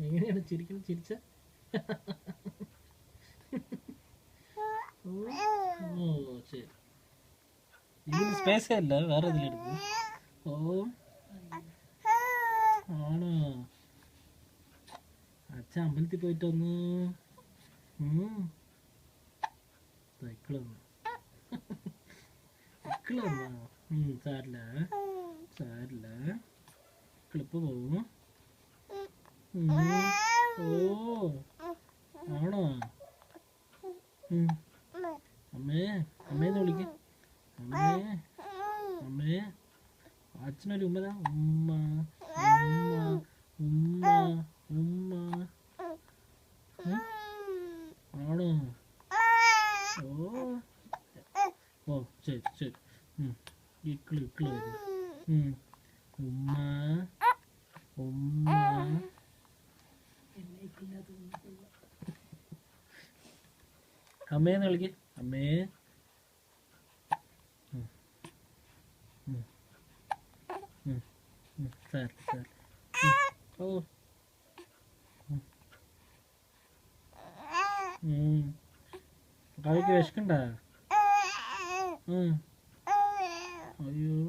എങ്ങനെയാണ് ചിരിക്കുന്നത്? ചിരിച്ച ഓ ശരി. ഇതിന് സ്പേസ് അല്ല, വേറെ ഇതിലെടുക്കും. ഓ ആണോ? അച്ഛൻ അമ്പലത്തിൽ പോയിട്ട് വന്നു. സൈക്കിൾ വന്നു. സൈക്കിൾ വന്നോ? സാരില്ല സാരില്ല, ക്ലിപ്പ് പോവും. ഓ ആണോ? അമ്മേ അമ്മേന്ന് വിളിക്ക. അമ്മേ അമ്മേ. അച്ഛനൊരു ഉമ്മതാ. ഉമ്മ ഉമ്മ ഉമ്മ ഉമ്മ. ആണോ? ഓ ഓ ശരി ശരി. ഇക്കിള് ഇക്കിള് വരും. ഉമ്മ ഉമ്മ. അമ്മേന്ന് വിളിക്ക. അമ്മേ. Sir sir. ഓ കവിക്ക് വിശക്കണ്ട? അയ്യോ.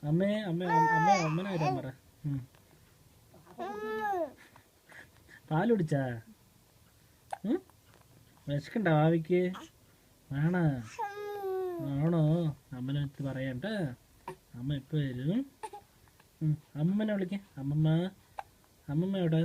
അമ്മേ അമ്മ അമ്മ അമ്മനെ വരാൻ പറ. പാല് കുടിച്ചാ? വിശക്കണ്ട ഭാവിക്ക്? ആണോ? ആണോ? അമ്മനെ അടുത്ത് പറയണ്ട. അമ്മ ഇപ്പൊ വരും. അമ്മനെ വിളിക്ക. അമ്മമ്മ. അമ്മമ്മ എവിടെ?